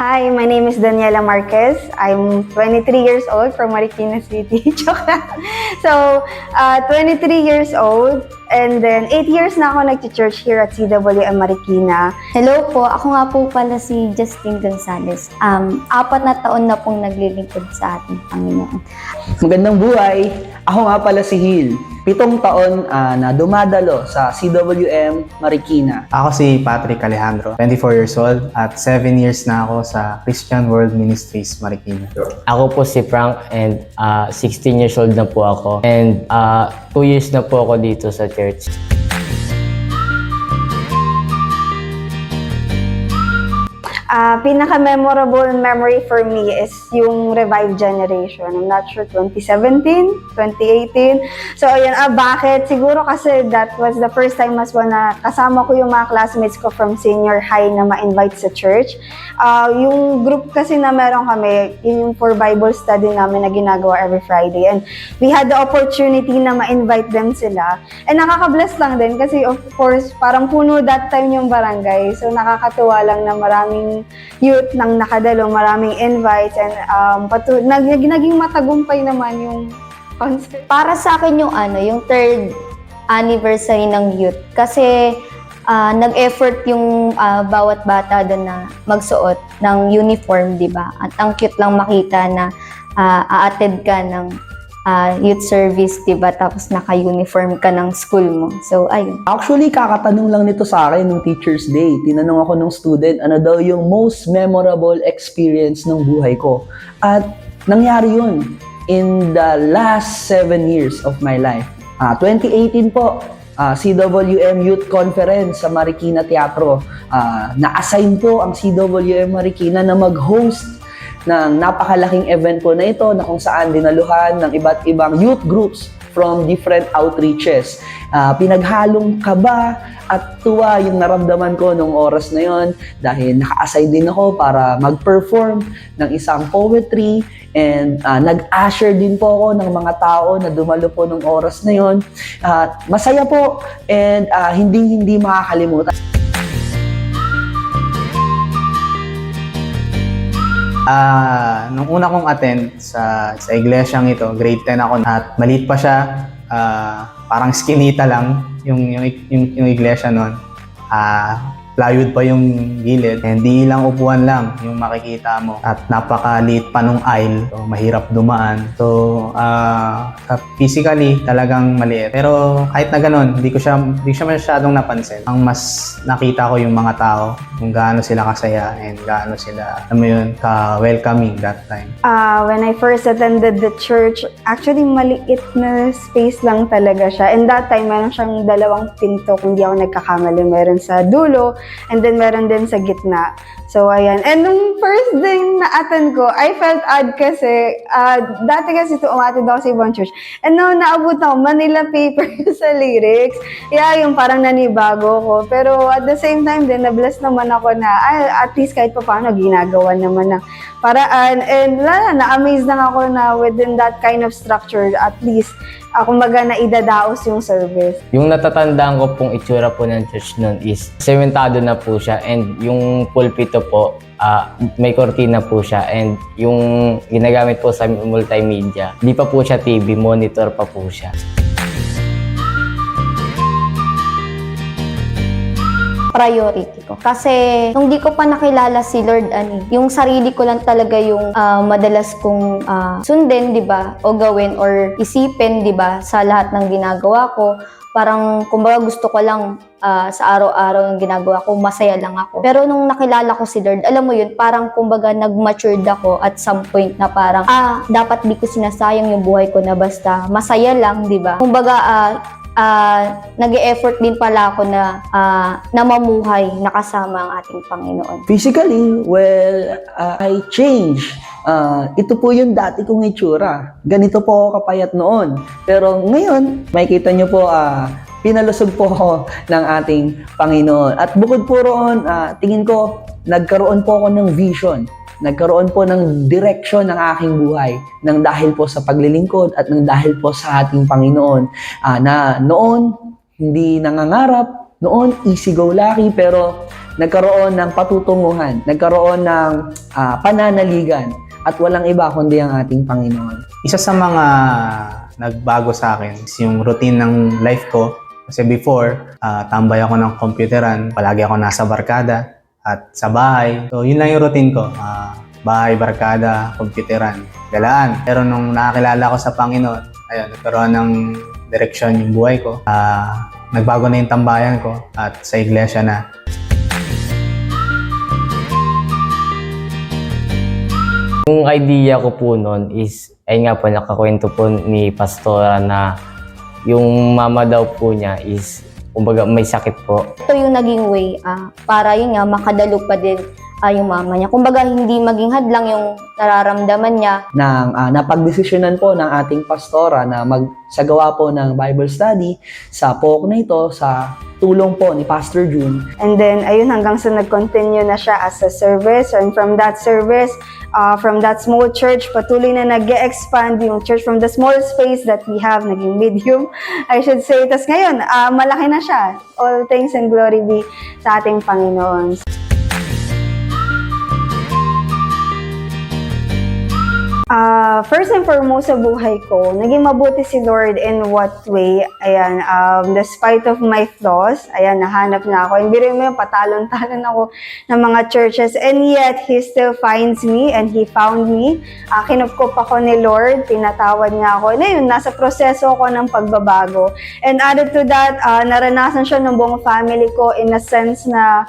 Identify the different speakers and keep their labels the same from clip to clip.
Speaker 1: Hi, my name is Daniela Marquez. I'm 23 years old from Marikina City. Joke lang. So, 23 years old, and then 8 years na ako nag-church here at CWM Marikina.
Speaker 2: Hello po, ako nga po pala si Justine Gonzalez. 4 na taon na pong naglilingkod sa ating Panginoon.
Speaker 3: Magandang buhay! Ako nga pala si Hil. 7 taon na dumadalo sa CWM Marikina.
Speaker 4: Ako si Patrick Alejandro, 24 years old at 7 years na ako sa Christian World Ministries Marikina.
Speaker 5: Ako po si Frank and 16 years old na po ako and 2 years na po ako dito sa church.
Speaker 1: Pinaka-memorable memory for me is yung Revive Generation. I'm not sure, 2017, 2018. So, ayun, bakit? Siguro kasi that was the first time as well na kasama ko yung mga classmates ko from senior high na ma-invite sa church. Yung group kasi na meron kami, yung for Bible study namin na ginagawa every Friday. And we had the opportunity na ma-invite them sila. And nakaka-bless lang din kasi of course, parang puno that time yung barangay. So, nakakatuwa lang na maraming youth nang nakadalo, maraming invites, and naging matagumpay naman yung concert.
Speaker 2: Para sa akin yung yung 3rd anniversary ng youth kasi nag-effort yung bawat bata doon na magsuot ng uniform, di ba? At ang cute lang makita na a-attend ka ng youth service, diba? Tapos naka-uniform ka ng school mo. So, ayun.
Speaker 3: Actually, kakatanong lang nito sa akin nung Teacher's Day. Tinanong ako ng student, ano daw yung most memorable experience ng buhay ko. At nangyari yun in the last 7 years of my life. 2018 po, CWM Youth Conference sa Marikina Teatro. Na-assign po ang CWM Marikina na mag-host ng napakalaking event po na ito na kung saan dinaluhan ng iba't ibang youth groups from different outreaches. Pinaghalong kaba at tuwa yung naramdaman ko nung oras na yon dahil naka-assign din ako para mag-perform ng isang poetry and nag-usher din po ako ng mga tao na dumalo po nung oras na yon. Masaya po and hindi makakalimutan.
Speaker 4: Nung una kong attend sa iglesyang ito, grade 10 ako at maliit pa siya, parang skinita lang yung iglesia noon. Plywood pa yung gilid, hindi lang upuan lang yung makikita mo at napakaliit pa nung aisle, so mahirap dumaan. So physically talagang maliit, pero kahit na ganun, hindi ko siya masyadong napansin. Ang mas nakita ko yung mga tao, kung gaano sila kasaya and gaano sila, ka-welcoming that time.
Speaker 1: When I first attended the church, actually maliit na space lang talaga siya. And that time, meron siyang 2 pinto, kung di ako nagkakamali. Meron sa dulo, and then meron din sa gitna. So, ayan. And nung first day na attend ko, I felt odd kasi, dati kasi umatid ako sa ibang church. And no, naabot ako, Manila paper sa lyrics. Yeah, yung parang nanibago ko. Pero at the same time din, na-bless naman ako na, at least kahit pa paano, ginagawa naman ng paraan. And na-amaze lang ako na within that kind of structure, at least, kumbaga na idadaos yung service.
Speaker 5: Yung natatandaan ko pong itsura po ng church noon is sementado na po siya and yung pulpito po may kortina po siya and yung ginagamit po sa multimedia, di pa po siya TV, monitor pa po siya.
Speaker 2: Priority ko. Kasi nung di ko pa nakilala si Lord, yung sarili ko lang talaga yung madalas kong sundin, di ba? O gawin or isipin, di ba? Sa lahat ng ginagawa ko. Parang, kumbaga gusto ko lang sa araw-araw yung ginagawa ko, masaya lang ako. Pero nung nakilala ko si Lord, alam mo yun, parang kumbaga nag-matured ako at some point na parang, dapat di ko sinasayang yung buhay ko na basta masaya lang, di ba? Kumbaga, nag-e-effort din pala ako na mamuhay na kasama ang ating Panginoon.
Speaker 3: Physically, well, I changed. Ito po yung dati kong itsura. Ganito po ako kapayat noon. Pero ngayon, makikita nyo po, pinalusog po ako ng ating Panginoon. At bukod po roon, tingin ko, nagkaroon po ako ng vision. Nagkaroon po ng direction ng aking buhay nang dahil po sa paglilingkod at nang dahil po sa ating Panginoon. Na noon, hindi nangangarap, Noon, easy-go-lucky, pero nagkaroon ng patutunguhan, nagkaroon ng pananaligan, at walang iba kundi ang ating Panginoon.
Speaker 4: Isa sa mga nagbago sa akin is yung routine ng life ko. Kasi before, tambay ako ng computeran, palagi ako nasa barkada at sa bahay. So, yun lang yung routine ko. Bahay, barkada, computeran, galaan. Pero nung nakakilala ko sa Panginoon, ayun, nagkaroon ng direksyon yung buhay ko. Nagbago na yung tambayan ko at sa iglesia na.
Speaker 5: Yung idea ko po noon is, ayun nga po, nakakwento po ni Pastora na yung mama daw po niya is, kumbaga may sakit po.
Speaker 2: Ito yung naging way para yun nga makadalo pa din yung mama niya. Kumbaga hindi maging hadlang yung nararamdaman niya.
Speaker 3: Nang napagdesisyonan po ng ating pastora na magsagawa po ng Bible study sa POC na ito sa tulong po ni Pastor June.
Speaker 1: And then, ayun, hanggang sa nag-continue na siya as a service. And from that service, from that small church, patuloy na nag-expand yung church from the small space that we have, naging medium, I should say. Tapos ngayon, malaki na siya. All thanks and glory be sa ating Panginoon. First and foremost sa buhay ko, naging mabuti si Lord in what way? Ayan, despite of my flaws, ayan, nahanap na ako. Hindi rin mo yung patalon-talon ako ng mga churches, and yet, He still finds me and He found me. Kinupkup ako ni Lord, pinatawad niya ako. And ayun, nasa proseso ako ng pagbabago. And added to that, naranasan siya ng buong family ko in a sense na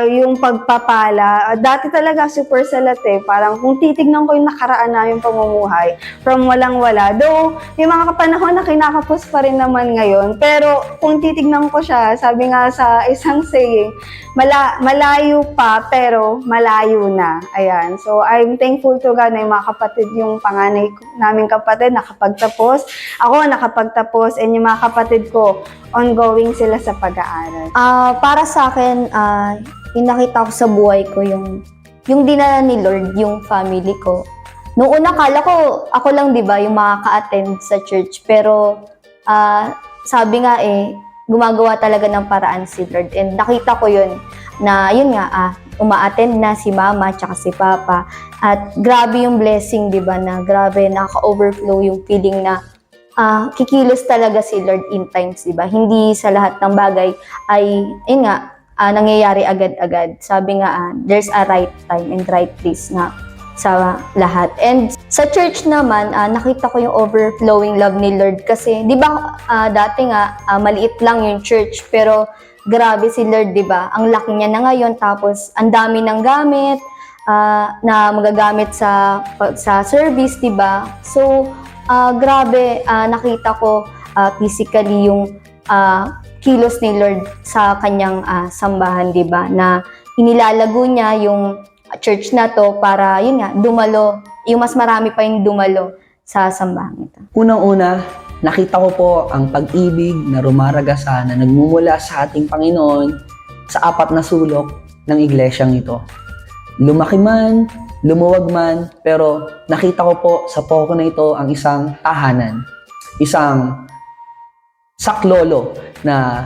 Speaker 1: yung pagpapala. Dati talaga super salat eh. Parang kung titignan ko yung nakaraan namin pamumuhay, from walang-wala. Though, may mga kapanahon na kinakapos pa rin naman ngayon. Pero kung titignan ko siya, sabi nga sa isang saying, malayo pa, pero malayo na. Ayan. So, I'm thankful to God na yung mga kapatid, yung panganay namin kapatid, nakapagtapos. Ako, nakapagtapos. And yung mga kapatid ko, ongoing sila sa pag-aaral.
Speaker 2: Para sa akin, yung nakita ko sa buhay ko, yung dinala ni Lord, yung family ko. Noong una, kala ko, ako lang, di ba, yung makaka-attend sa church. Pero, sabi nga gumagawa talaga ng paraan si Lord. And nakita ko yun, na yun nga, uma-attend na si mama tsaka si papa. At grabe yung blessing, di ba, na grabe, nakaka-overflow yung feeling na kikilos talaga si Lord in times, di ba? Hindi sa lahat ng bagay ay, yun nga, nangyayari agad-agad. Sabi nga, there's a right time and right place nga sa lahat. And sa church naman, nakita ko yung overflowing love ni Lord kasi, di ba, dati nga, maliit lang yung church, pero grabe si Lord, di ba? Ang laki niya na ngayon, tapos ang dami ng gamit na magagamit sa service, di ba? So, grabe, nakita ko physically yung kilos ni Lord sa kanyang sambahan, di ba? Na inilalago niya yung church na to para, yun nga, dumalo, yung mas marami pa yung dumalo sa sambahan ito.
Speaker 3: Unang-una, nakita ko po ang pag-ibig na rumaragasa na nagmumula sa ating Panginoon sa 4 na sulok ng iglesyang ito. Lumaki man, lumuwag man, pero nakita ko po sa poko na ito ang isang tahanan, isang saklolo na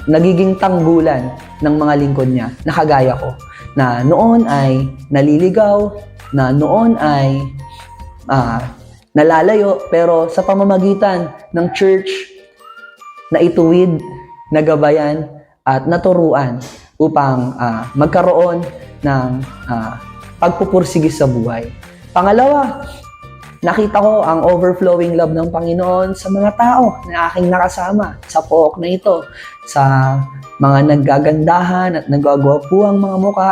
Speaker 3: nagiging tanggulan ng mga lingkod niya, na kagaya ko, na noon ay naliligaw, na noon ay nalalayo, pero sa pamamagitan ng church na ituwid, nagabayan, at naturuan upang magkaroon ng pagpupursige sa buhay. Pangalawa, nakita ko ang overflowing love ng Panginoon sa mga tao na aking nakasama sa pook na ito, sa mga naggagandahan at nagwagwapuang mga muka.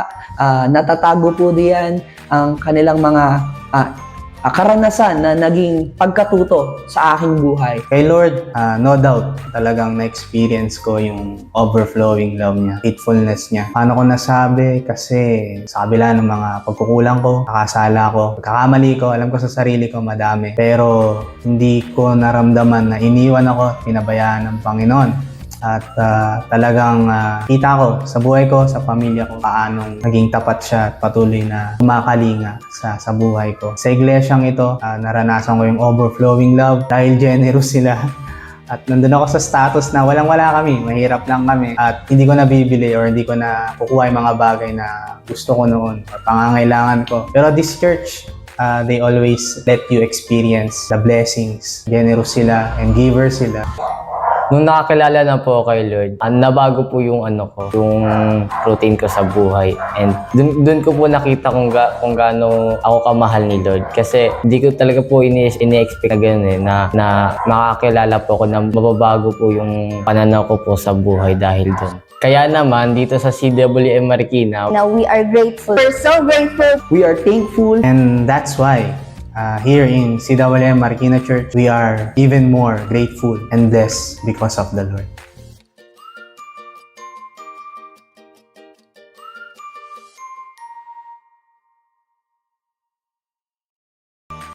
Speaker 3: Natatago po diyan ang kanilang mga karanasan na naging pagkatuto sa aking buhay.
Speaker 4: Kay Lord, no doubt, talagang na-experience ko yung overflowing love niya, faithfulness niya. Paano ko nasabi? Kasi sa kabila ng mga pagkukulang ko, nakasala ko, pagkakamali ko, alam ko sa sarili ko madami. Pero hindi ko naramdaman na iniwan ako, pinabayaan ng Panginoon. At talagang kita ko sa buhay ko, sa pamilya ko, paanong naging tapat siya at patuloy na kumakalinga sa buhay ko. Sa iglesyang ito, naranasan ko yung overflowing love dahil generous sila. At nandun ako sa status na walang-wala kami, mahirap lang kami. At hindi ko nabibili or hindi ko na kukuha yung mga bagay na gusto ko noon or pangangailangan ko. Pero this church, they always let you experience the blessings. Generous sila and giver sila.
Speaker 5: Nung nakakilala na po kay Lord, nabago po yung yung routine ko sa buhay. And dun ko po nakita kung gaano ako kamahal ni Lord. Kasi di ko talaga po ini-expect na gano'n na makakilala po ako na mababago po yung pananaw ko po sa buhay dahil dun. Kaya naman, dito sa CWM Marikina,
Speaker 2: Na we are grateful.
Speaker 1: We're so grateful.
Speaker 3: We are thankful.
Speaker 4: And that's why here in CWM Marikina Church, we are even more grateful and blessed because of the Lord.